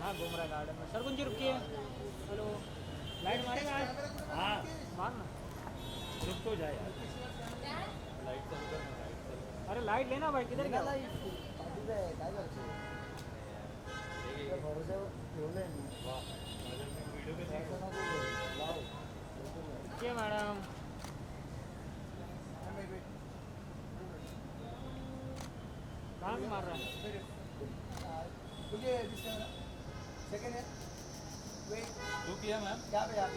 कहाँ घूम रहा है गार्डन में? सर कुंजी रुकिए। हेलो, लाइट मारेगा आज? हाँ मारना। रुक तो जाए यार। अरे लाइट लेना भाई, किधर गया? क्या मैडम? कहाँ से मार रहा है? सेकंड है वेट टू किया मैम। क्या पे आप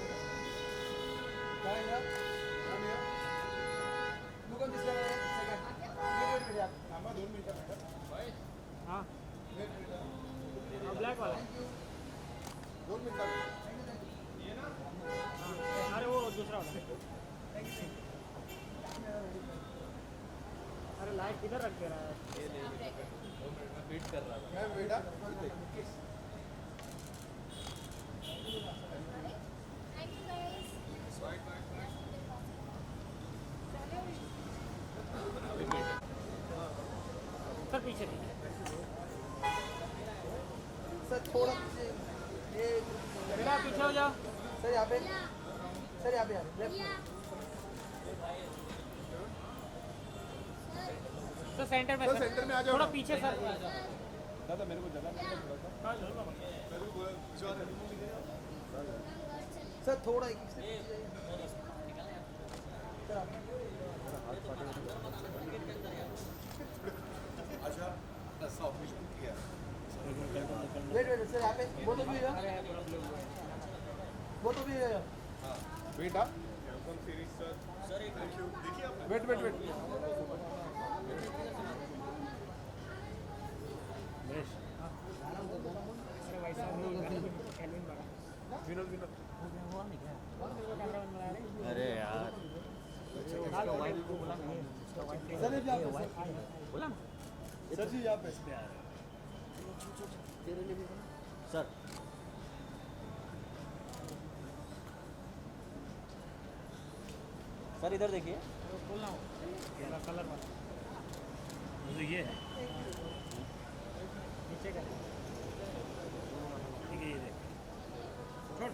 क्या है look on this camera second wait आप नंबर 2 मिनट मैडम हाँ वेट ब्लैक वाला। 2 मिनट ये ना हाँ अरे वो दूसरा वाला। अरे लाइट किधर रख दे रहा है? ये ले 2 मिनट में वेट कर रहा था। मैं बेटा सर पीछे नहीं। सर थोड़ा पीछे ये बेटा पीछे हो जाओ। सर यहाँ पे लेफ्ट सर सेंटर में। सर सेंटर में आ जाओ थोड़ा ना। पीछे सर। दादा मेरे को जगह मिल थोड़ा सा सर थोड़ा एक से अच्छा ऐसा ऑपरेशन किया वेट सर यहाँ पे वो तो भी है हाँ बेटा सीरीज सर एक देखिए आप वेट अरे यार बोला ना। सर जी यहाँ पे सर सर इधर देखिए। बोलना हो कलर वाला। ये है नीचे का ठीक है, ये देख छोड़।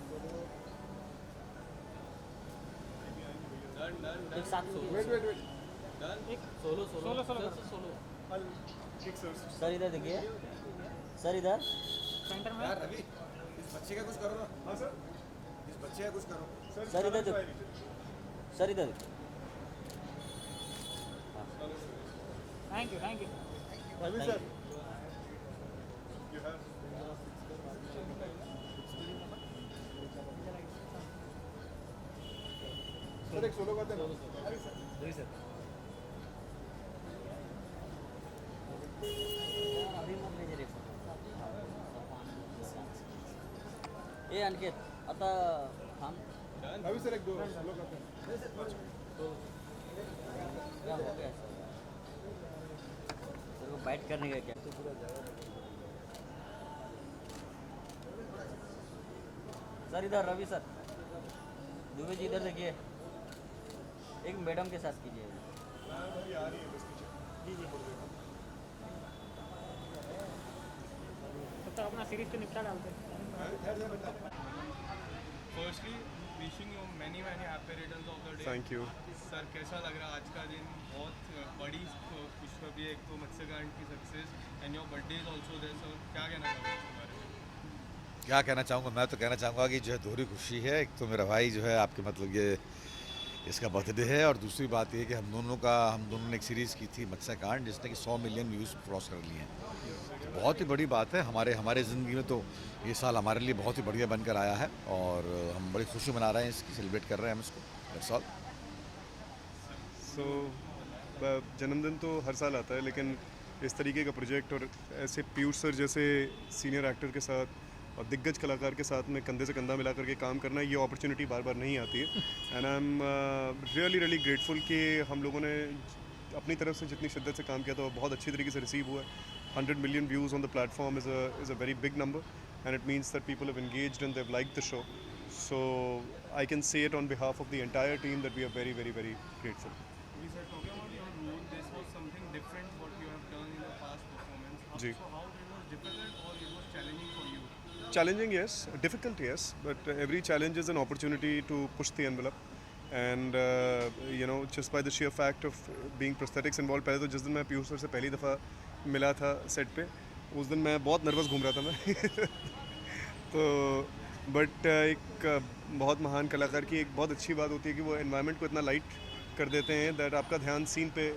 एक साथ सोलो वेट एक सोलो सोलो सोलो सर, करो। सोलो ठीक सर सर इधर देखिए। सर इधर सेंटर में। यार रवि इस बच्चे का कुछ करो ना हाँ सर इस बच्चे का कुछ करो सर इधर देखो। सर इधर देखो। Thank you Ravi sir sir एक सोलो करते हैं जी सर। ए अनिकेत आता थांब। रवि सर एक दो सोलो करते हैं क्या हो गया सर को बाइट करने का क्या? सर इधर रवि सर, दुबे जी इधर देखिए। एक मैडम के साथ कीजिए। जी तब तक अपना सीरीज को निपटा डालते हैं। Firstly wishing you many happy returns of the day. Thank you sir कैसा लग रहा है आज का दिन? बहुत बड़ी खुशखबरी है, एक तो मत्स्यकांड की success and your birthday is also there sir, क्या कहना चाहोगे इसके बारे में? क्या कहना चाहूँगा, मैं तो कहना चाहूँगा कि जो है दोहरी खुशी है। एक तो मेरा भाई जो है आपके मतलब ये इसका बर्थडे है, और दूसरी बात ये कि हम दोनों ने एक सीरीज़ की थी मत्स्यकांड जिसने कि 100 मिलियन व्यूज़ क्रॉस कर लिए हैं। तो बहुत ही बड़ी बात है हमारे ज़िंदगी में। तो ये साल हमारे लिए बहुत ही बढ़िया बनकर आया है और हम बड़ी खुशी मना रहे हैं, इसकी सेलिब्रेट कर रहे हैं हम इसको। That's all. सो जन्मदिन तो हर साल आता है, लेकिन इस तरीके का प्रोजेक्ट और ऐसे पीयूष सर जैसे सीनियर एक्टर के साथ और दिग्गज कलाकार के साथ में कंधे से कंधा मिला करके काम करना, ये अपॉर्चुनिटी बार बार नहीं आती है। And I am really grateful कि हम लोगों ने अपनी तरफ से जितनी शिद्दत से काम किया था वो बहुत अच्छी तरीके से रिसीव हुआ है। 100 million views on the platform is a very big number, and it means that people have engaged and they've liked the show. So I can say it on behalf of the entire team that we are very grateful. We said talking about your role, this was something different what you have done in the past performance. Ji. So how it was difficult or it was challenging for you challenging, yes. Difficult, yes. But every challenge is an opportunity to push the envelope. And just by the sheer fact of being prosthetics involved, पहले तो जिस दिन मैं Piyush sir से पहली दफ़ा मिला था सेट पे, उस दिन मैं बहुत नर्वस घूम रहा था मैं तो बट एक बहुत महान कलाकार की एक बहुत अच्छी बात होती है कि वो एनवायरनमेंट को इतना लाइट कर देते हैं दैट आपका ध्यान सीन पे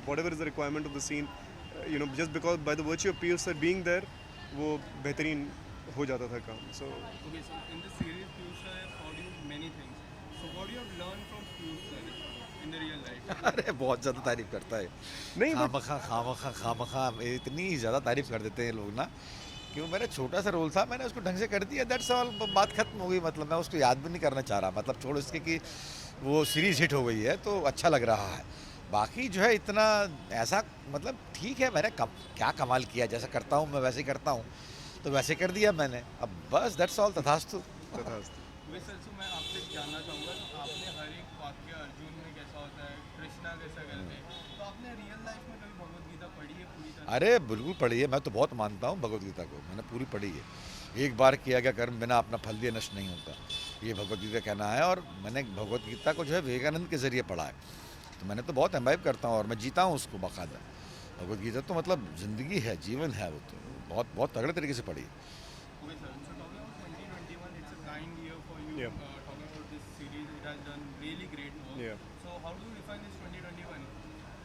whatever is the requirement of the scene just because by the virtue of Piyush sir being there वो बेहतरीन हो जाता था काम. सो Okay, so in this series, Piyush sir has taught you many things. So what do you have learned from Piyush sir in the real life? अरे बहुत ज़्यादा तारीफ करता है. नहीं but खामखा इतनी ज़्यादा तारीफ कर देते हैं लोग ना कि वो मेरा छोटा सा रोल था, मैंने उसको ढंग से कर दिया, दैट्स ऑल, बात खत्म हो गई. मतलब मैं उसको याद भी नहीं करना चाह रहा, मतलब छोड़ इसके कि वो सीरीज़ हिट हो गई है तो अच्छा लग रहा है. बाकी जो है इतना ऐसा मतलब ठीक है, मैंने क्या कमाल किया, जैसा करता हूँ मैं वैसे ही करता हूँ, तो वैसे कर दिया मैंने, अब बस दैट्स ऑल. तथास्तु. वैसे सर मैं आपसे जानना चाहूँगा तो आपने हर एक वाक्य अर्जुन में कैसा होता है, कृष्णा कैसा करते हैं, तो आपने रियल लाइफ में कभी भगवद गीता पढ़ी है पूरी तरह? अरे बिल्कुल पढ़ी है, मैं तो बहुत मानता हूँ भगवद गीता को, मैंने पूरी पढ़ी है. एक बार किया गया कर्म बिना अपना फल दिए नष्ट नहीं होता, ये भगवद गीता कहना है. और मैंने भगवद गीता को जो है विवेकानंद के ज़रिए पढ़ा है, तो मैंने तो बहुत एम्बाइब करता हूँ और मैं जीता हूँ उसको बाकायदा. भगवद गीता तो मतलब ज़िंदगी है, जीवन है, वो तो बहुत बहुत तगड़े तरीके से पढ़ी है. Okay, sir. So talking about 2021, it's a kind year for you. Yeah. Talking about this series, it has done really great work. Yeah. So how do you define this 2021?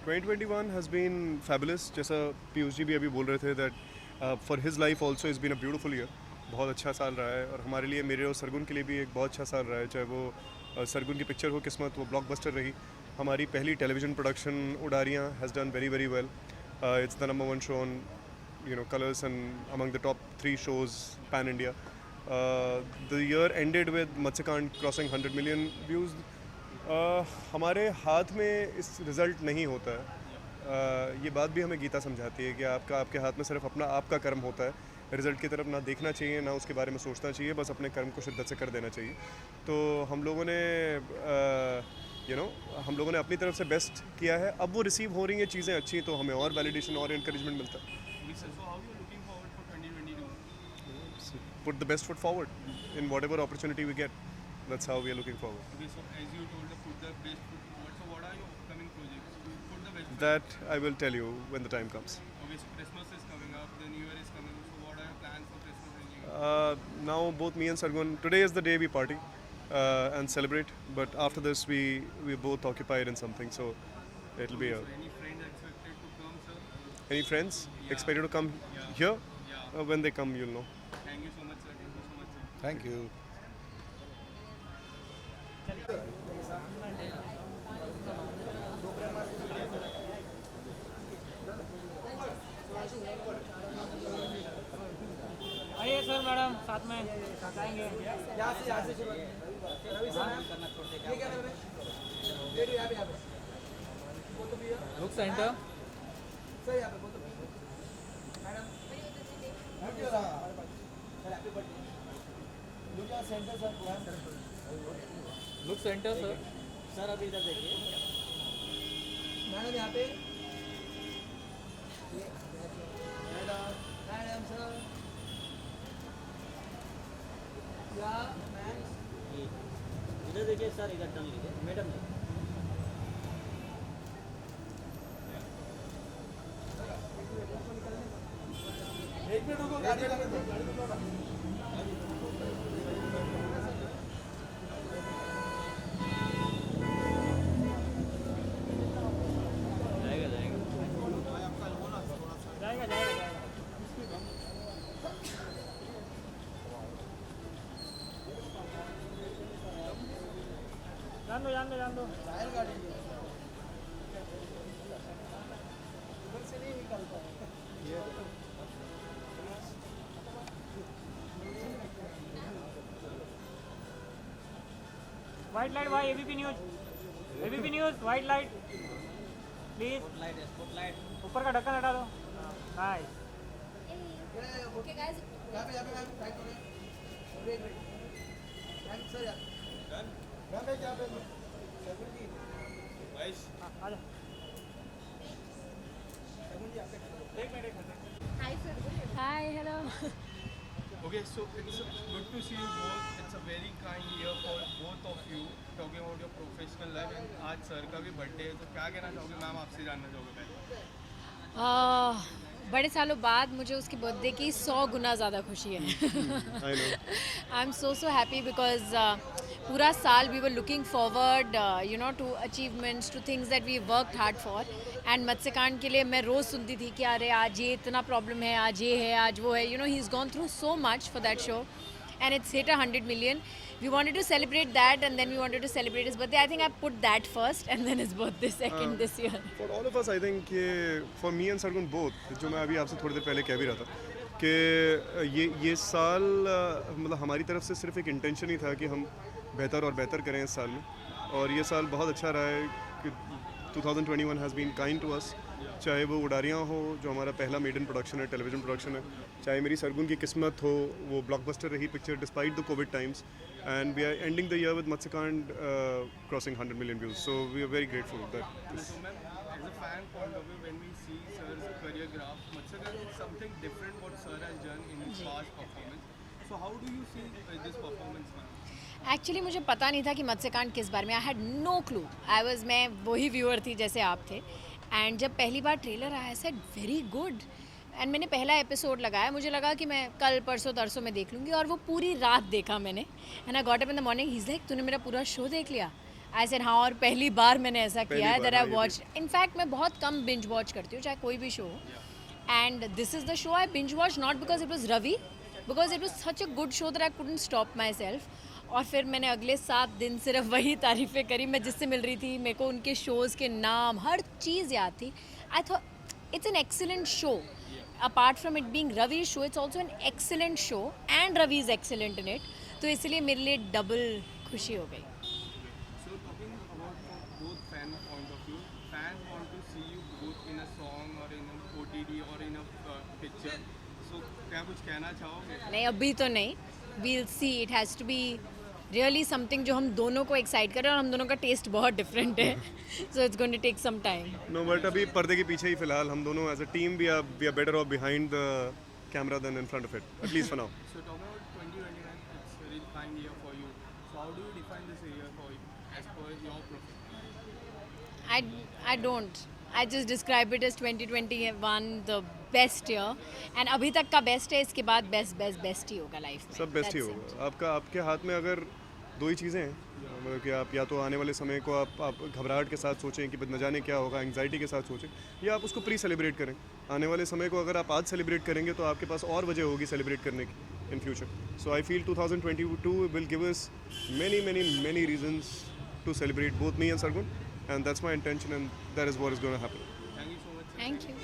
2021 has been fabulous. जैसा पीयूष जी भी अभी बोल रहे थे that for his life also it's been a beautiful year. बहुत अच्छा साल रहा है और हमारे लिए, मेरे और सरगुन के लिए भी एक बहुत अच्छा साल रहा है. चाहे वो सरगुन की पिक्चर हो किस्मत, वो ब्लॉकबस्टर रही. हमारी पहली television production Udaariyaan has done very very well. It's the number one show on Colors and among the top 3 shows pan India. The year ended with Matsakand crossing 100 million views. हमारे हाथ में इस रिज़ल्ट नहीं होता है. ये बात भी हमें गीता समझाती है कि आपके हाथ में सिर्फ अपना आपका कर्म होता है. रिज़ल्ट की तरफ ना देखना चाहिए, ना उसके बारे में सोचना चाहिए, बस अपने कर्म को शिद्दत से कर देना चाहिए. तो हम लोगों ने हम लोगों ने अपनी तरफ से बेस्ट किया है. अब वो रिसीव हो रही हैं चीज़ें अच्छी, तो हमें और वैलिडेशन और encouragement मिलता है. Okay, sir. So how are you looking forward for 2022? Put the best foot forward in whatever opportunity we get. That's how we are looking forward. Okay, so as you told, put the best foot forward. So what are your upcoming projects? Put the best foot. That I will tell you when the time comes. Okay, so Christmas is coming up, the New Year is coming. So what are your plans for Christmas and New Year? Now both me and Sargun, today is the day we party and celebrate. But after this we both occupied in something, so it'll be a. So any friends expected to come, sir? Any friends expected to come Yeah. here? Yeah. When they come, you'll know. Thank you so much, sir. Thank you so much, sir. Thank you. आइए sir, madam साथ में आएंगे. Look centre. Look centre sir. Sir अभी इधर देखिए. Madam यहाँ पे. Madam sir. इधर देखिए सर, इधर टर्न लीजिए मैडम. एक मिनट रुको, गाड़ी लगा दो. जाएगा. जान दो. टायर गाड़ी उधर से नहीं निकलता है. व्हाइट लाइट भाई, ABP news. White light please. Spotlight. ऊपर का ढक्कन हटा दो. नाइस. ओके गाइस, यहाँ पे टाइट हो गया. Wait thanks sir. यहाँ पे क्या पे सगुन जी. आ जा. सगुन जी आप Hi, hello. Okay, Okay, so it's good to see you both. It's a very kind year for both of you. Talking about your professional life and आज सर का भी बर्थडे है, तो क्या कहना चाहोगे मैम, आपसे जानना चाहोगे पहले? बड़े सालों बाद मुझे उसकी बर्थडे की 100 गुना ज़्यादा खुशी है. I know. I am so happy because पूरा साल we were looking forward you know to achievements, to things that we worked hard for. And Matsyakaand के लिए मैं रोज़ सुनती थी कि अरे आज ये इतना प्रॉब्लम है, आज ये है, आज वो है. You know he is gone through so much for that show and it's hit 100 million. We wanted to celebrate that and then we wanted to celebrate his birthday. I think I put that first and then his birthday second this year. For all of us I think कि for me and Sargun both, जो मैं अभी आपसे थोड़ी देर पहले कह भी रहा था कि ये साल मतलब हमारी तरफ से सिर्फ एक इंटेंशन ही था कि हम बेहतर और बेहतर करें इस साल में. और ये साल बहुत अच्छा रहा है कि 2021 has been kind to us. चाहे वो उड़ारियाँ हो जो हमारा पहला मेडन प्रोडक्शन है, टेलीविजन प्रोडक्शन है, चाहे मेरी सरगुन की किस्मत हो वो ब्लॉकबस्टर रही picture despite the covid times. And we are ending the year with Matsyakaand crossing 100 million views. So we are very grateful that this. So ma'am, as a fan point of view, when we see sir's career graph, Matsakand is something different what sir has done in his past performance. So how do you see this performance, ma'am? Actually मुझे पता नहीं था कि मत्स्यकांड किस बारे में. I had no clue. मैं वही व्यूअर थी जैसे आप थे. एंड जब पहली बार ट्रेलर आया सेड वेरी गुड. एंड मैंने पहला एपिसोड लगाया, मुझे लगा कि मैं कल परसों तरसों में देख लूँगी, और वो पूरी रात देखा मैंने. And I got up in the morning, he is like तूने मेरा पूरा शो देख लिया. आई सेड हाँ, और पहली बार मैंने ऐसा किया है दैट आई वॉच. इनफैक्ट मैं बहुत कम बिंज वॉच करती हूँ चाहे कोई भी show. And this is the show I binge watch, not because it was Ravi, because it was such a good show that I couldn't stop myself. और फिर मैंने अगले 7 दिन सिर्फ वही तारीफ़ें करी. मैं जिससे मिल रही थी मेरे को उनके शोज़ के नाम हर चीज़ याद थी. I thought it's an excellent show. Apart from it being Ravi show, it's also an excellent show and Ravi is excellent in it. तो इसलिए मेरे लिए डबल खुशी हो गई. So talking about from both fan point of view, fans want to see you both in a song or in an OTT or in a picture. So क्या कुछ कहना चाहोगे? नहीं, अभी तो नहीं. We'll see. It has to be really something जो हम दोनों को एक्साइट करे, और हम दोनों का टेस्ट बहुत डिफरेंट है. So it's going to take some time. No but अभी पर्दे के पीछे ही फिलहाल हम दोनों as a team we are better off behind the camera then in front of it, at least for now. So talking about 2021, it's a really fine year for you. So how do you define this year for you as per your profession? I don't. I just describe it as 2021 the best year. And अभी तक का best है, इसके बाद best ही होगा life में. सब best he That's it. होगा. आपके हाथ में अगर दो ही चीज़ें हैं, मतलब कि आप या तो आने वाले समय को आप घबराहट के साथ सोचें कि न जाने क्या होगा, एंग्जाइटी के साथ सोचें, या आप उसको प्री सेलिब्रेट करें. आने वाले समय को अगर आप आज सेलिब्रेट करेंगे तो आपके पास और वजह होगी सेलिब्रेट करने की in future. So I feel 2022 will give us many reasons to celebrate both me and Sargun, and that's my intention, and that is what is going to happen. Thank you so much. sir. Thank you.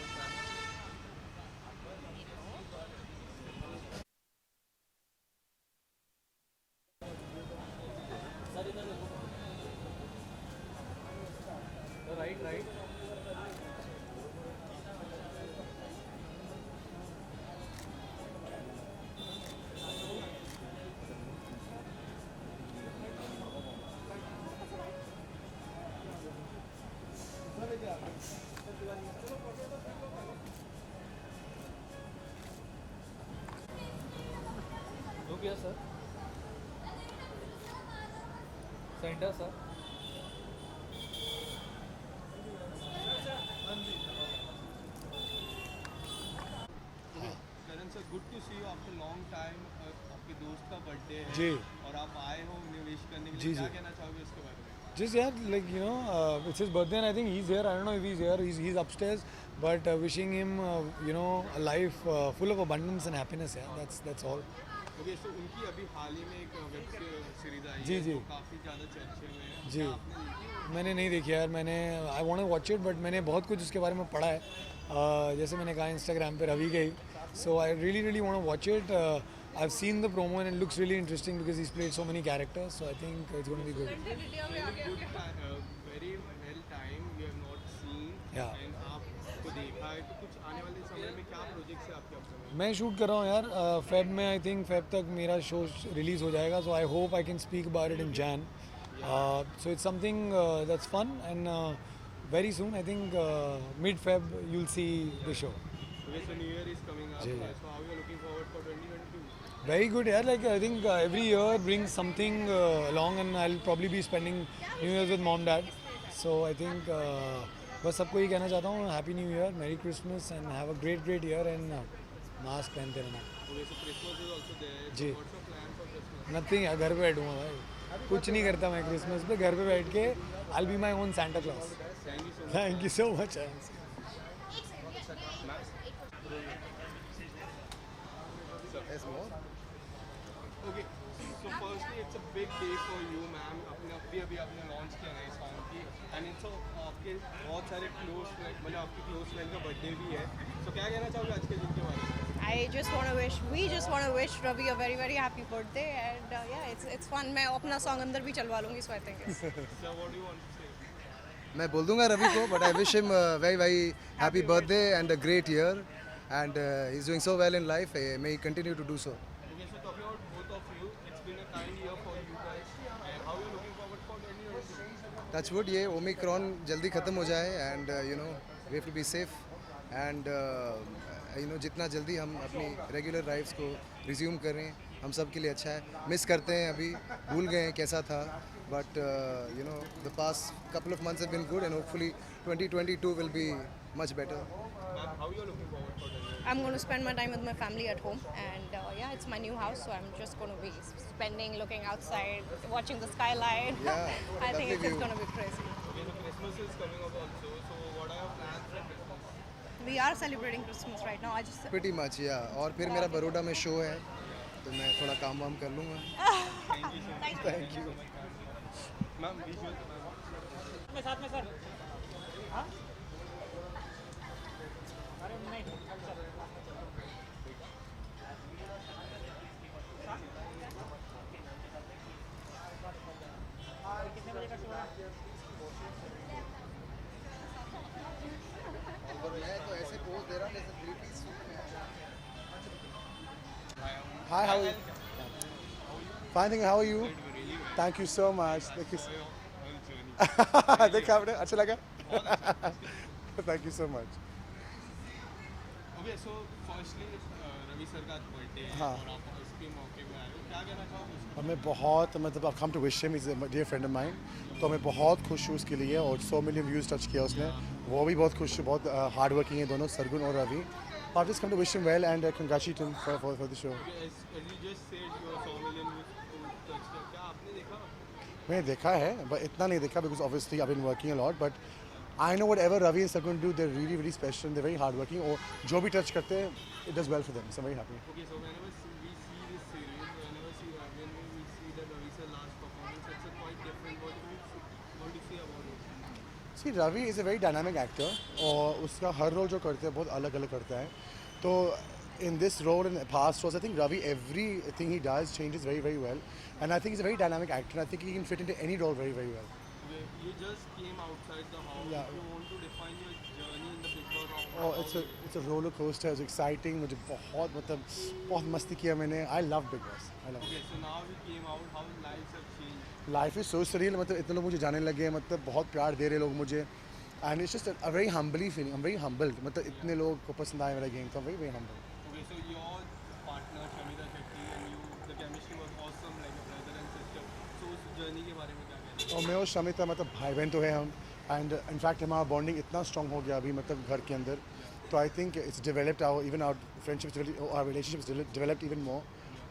Right. हो गया sir. Centre sir. Karan sir, good to see you after long time. आपके दोस्त का birthday है जी. और आप आए हो उन्हें विश करने के जी, लिए. क्या जी. कहना चाहोगे इसके बारे में? Just yeah, like you know, it's his birthday and I think he's here. I don't know if he's here. He's upstairs, but wishing him you know a life full of abundance and happiness. Yeah, that's all. Okay, so उनकी अभी हाल ही में एक web series आई जी, है जी. जो काफ़ी ज़्यादा चर्चे में है. जी. क्या आपने देखी? मैंने नहीं देखी यार. I want to watch it, but मैंने बहुत कुछ उसके बारे में पढ़ा है. जैसे मैंने कहा इंस्टाग्राम पे रवि गई. So I really want to watch it. I've seen the promo and it looks really interesting because he's played so many characters. So I think it's going to be good. Very well time you have not seen. Yeah. And आपको देखा है, तो कुछ आने वाले समय में क्या प्रोजेक्ट्स है आपके अपने? मैं शूट कर रहा हूँ यार. फेब में आई थिंक फेब तक मेरा शो रिलीज़ हो जाएगा. So I hope I can speak about it in Jan. So it's something that's fun and very soon I think mid Feb you'll see the show. Okay, so New Year is coming up. जी. So how you are looking forward for 2022? Very good, yeah. Like I think every year brings something along, and I'll probably be spending New Year's with mom, dad. So I think बस सबको ये कहना चाहता हूँ, Happy New Year, Merry Christmas, and have a great year, and mask पहनते रहना. Okay, so Christmas is also there. Ji. What's your plan for Christmas? Nothing है, घर पे बैठूँगा भाई. कुछ नहीं करता मैं क्रिसमस पे, घर पे बैठ के I'll be my own Santa Claus. Thank you so much. Thank you so much. Okay, so firstly it's a big day for you, ma'am. अभी आपने लॉन्च किया नए सॉन्ग की, एंड इट्स आपके बहुत सारे क्लोज फ्रेंड, मतलब आपकी क्लोज फ्रेंड का बर्थडे भी है. So क्या कहना चाहोगे आज के दिन के बारे में? we just want to wish Ravi a very happy birthday, and yeah, it's fun. मैं अपना song अंदर भी चलवा लूँगी, so I think it's So what do you want to say? मैं बोल दूंगा रवि को, but I wish him a very happy birthday and a great year, and he's doing so well in life. May he continue to do so. Okay, so talking about both of you, it's been a kind year for you guys. And how are you looking forward for 2022? Touchwood, ये Omicron जल्दी ख़त्म हो जाए, and we have to be safe, and जितना जल्दी हम अपनी regular lives को रिज्यूम करें, हम सब के लिए अच्छा है. मिस करते हैं, अभी भूल गए हैं कैसा था, but the past couple of months have been good, and hopefully 2022 will be much better. Ma'am, how are you looking forward for 2022? I'm going to spend my time with my family at home, and yeah, it's my new house, so I'm just going to be spending, looking outside, watching the skyline. Yeah, I think lovely it's just view. going to be crazy. Okay, so Christmas is coming up also. So what are your plans for Christmas? We are celebrating Christmas right now. I just Pretty much, yeah. और फिर मेरा बड़ौदा में show है, तो मैं थोड़ा काम वाम कर लूँगा. Thank you. Ma'am, visual. साथ में सर. हाँ? अरे नहीं, अच्छा. कितने बजे का शो है? मैं तो ऐसे पोज दे रहा हूँ जैसे 3-piece सूट में. Hi, how are you? Fine, thank you. How are you? Thank you so much. Thank you. देखा आपने, अच्छा लगा? Thank you so much. Okay, so firstly, Ravi sir का बर्थडे है हाँ. और आप इसके मौके पे आए हो, क्या कहना चाहोगे उसको? और मैं बहुत मतलब I've come to wish him. He's a dear friend of mine. तो मैं बहुत खुश हूँ उसके लिए, और 100 million views टच किया उसने. वो भी बहुत खुश है, बहुत हार्ड वर्किंग है दोनों, सरगुन और Ravi. I've just come to wish him well and congratulate him for the show. Okay, as you just said, you are 100 million views touch किया, क्या आपने देखा? मैंने देखा है, but इतना नहीं देखा because obviously I've been working a lot. But I know whatever Ravi and Sargun do, they're really special and they're very hard working. और जो भी touch करते हैं, it does well for them. So I'm very happy. Okay, so whenever we see this series, whenever we see the Ravi sir last performance, it's a quite different. What do you say about it? See, Ravi is a very dynamic actor, और उसका हर role जो करते हैं बहुत अलग करता है. तो in this role and past roles, I think Ravi, everything he does changes very well, and I think he's a very dynamic actor, and I think he can fit into any role very well. Okay, you just came outside the house. Yeah. You want to define your journey in the Big Boss? Oh, it's a roller coaster. It's exciting. मुझे बहुत मस्ती किया मैंने. I love Big Boss. I love it. Okay, so now we came out. How lives have changed? Life is so surreal. मतलब इतने लोग मुझे जाने लगे, मतलब बहुत प्यार दे रहे लोग मुझे, and it's just a very humbling feeling. I'm very humbled. मतलब इतने लोग को पसंद आया मेरा game, so I'm very humbled. Okay, so your partner Shamita Shetty and you, the chemistry was awesome, like a brother and sister. So उस journey के बारे में क्या कहना है? और मैं और शमिता मतलब भाई बहन तो है हम, and in fact हमारा bonding इतना strong हो गया अभी मतलब घर के अंदर. तो I think it's developed our friendships, our relationships developed even more.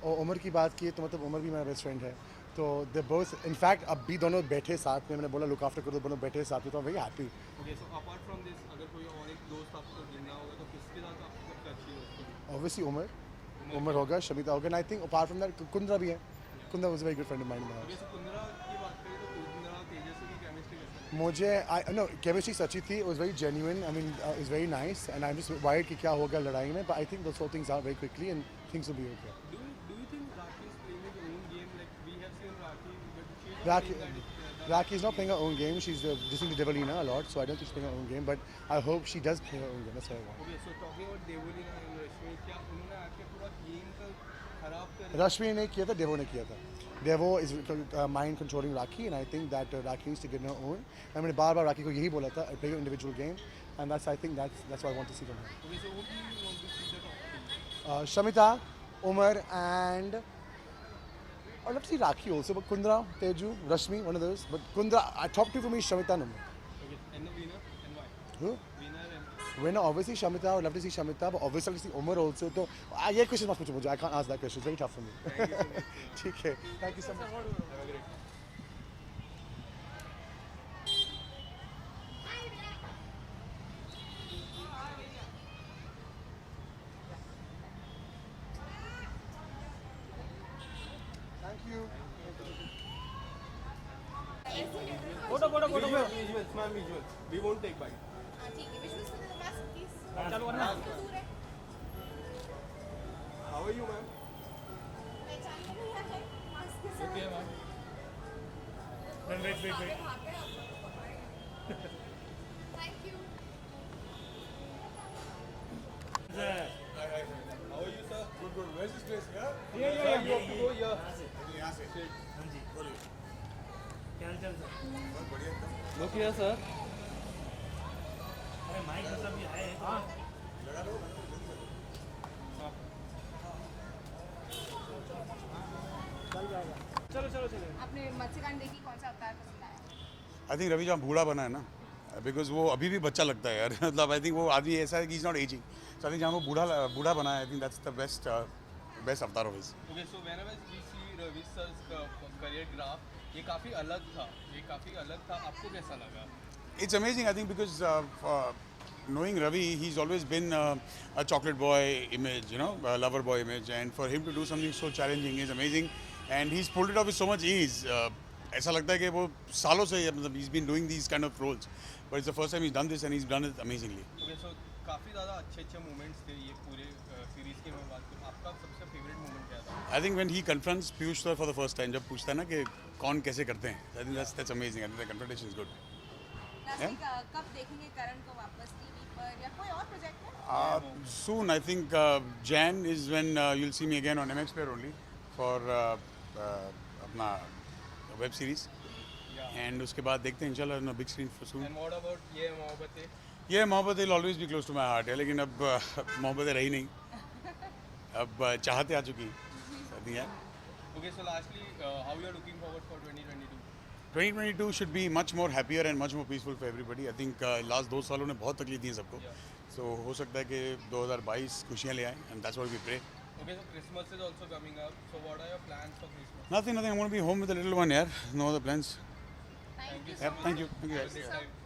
और उमर की बात की तो मतलब उमर भी मेरा बेस्ट फ्रेंड है. तो they both, in fact अब भी दोनों बैठे साथ में, मैंने बोला look after करो, दोनों बैठे साथ में, तो I'm very happy. Okay, so apart from this, अगर कोई और एक दोस्त आपको गिनना होगा तो किसके साथ आपको टच ही होगा? Obviously उमर होगा, शमिता होगा, and I think apart from that Kundra भी है. Kundra was a very good friend of mine in the house. Okay, so कुंदरा की बात करें तो कुंदरा तेजस्वी की chemistry कैसा है? मुझे no chemistry सच्ची थी. It was very genuine. I mean it's very nice, and I'm just worried कि क्या होगा लड़ाई में, but I think those sort things out very quickly and things will be okay. Do you think Rakhi is playing his own game? Like we have seen Rakhi, but she's Rakhi, playing that. Rakhi is not playing her own game. She's listening to Devalina a lot, so I don't think she's playing her own game. But I hope she does play her own game. That's what I want. Okay, so talking about Devolina and Rashmi, क्या उन्होंने आके पूरा game का खराब कर Rashmi ने किया था, Devo ने किया था. Devo is mind controlling Rakhi, and I think that Rakhi needs to get her own. I mean, bar Rakhi को यही बोला था, play your individual game, and I think that's what I want to see from her. Okay, so who do you want to see the top team? Shamita, Umar, and I'd love to see Rakhi also, but Kundra, Teju, Rashmi, one of those. But Kundra, top two for me is Shamita and Umar. Okay. And the winner and why? Who? Winner and Winner, obviously Shamita. I would love to see Shamita, but obviously I'd like to see Umar also. So, yeah, question must मुझे. I can't ask that question. It's very tough for me. thank you so much. ठीक है. Thank you so much. Have a great day. Thank you. Photo photo photo Visuals, ma'am, visuals. We won't take bite. चलो वरना How are you, ma'am? Okay, ma'am. wait. How are you, sir? Good. Where's this place? Yeah? ये Sir, you have to go here. यहाँ से हाँ जी क्या हाल चाल sir Look here, sir. अरे mic मतलब भी है हाँ चलो आपने मत्स्यकांड देखी, कौन सा अवतार पसंद आया? आई थिंक रवि जहाँ बूढ़ा बना है ना, बिकॉज वो अभी भी बच्चा लगता है यार मतलब आई थिंक वो आदमी ऐसा है कि is not ageing, so I think जहाँ वो बूढ़ा बना है, I think that's the best avatar of his. Okay, so whenever we see Ravi sir's career graph, ये काफी अलग था. आपको कैसा लगा? It's amazing, I think, because knowing Ravi, he's always been a chocolate boy image, you know, a lover boy image, and for him to do something so challenging is amazing, and he's pulled it off with so much ease. ऐसा लगता है कि वो सालों से मतलब he's been doing these kind of roles, but it's the first time he's done this and he's done it amazingly. Okay, so काफी ज़्यादा अच्छे मोमेंट्स थे ये पूरे सीरीज की. मैं बात करूँ, आपका सबसे फेवरेट मोमेंट क्या था? I think when he confronts Piyush sir for the first time, जब पूछता है ना कि कौन कैसे करते हैं, I think that's amazing. I think the confrontation is good. कब देखेंगे करण को वापस टीवी पर या कोई और प्रोजेक्ट है? Soon, I think Jan is when you'll see me again on MX Player only for अपना web series. And उसके बाद देखते हैं इंशाल्लाह on a big screen for soon. And what about ये मोहब्बतें? ये मोहब्बत will always be close to my heart है, लेकिन अब मोहब्बतें रही नहीं, अब चाहते आ चुकी हैं. Okay, so lastly, how you are looking forward for 2022? 2022 should be much more happier and much more peaceful for everybody. I think last 2 सालों ने बहुत तकलीफ दी है सबको, so हो सकता है कि 2022 खुशियाँ ले आए, and that's what we pray. Okay, so Christmas is also coming up. So what are your plans for Christmas? Nothing. I'm going to be home with the little one. Yeah, no other plans. Thank you. Yep, thank you. Have a great time.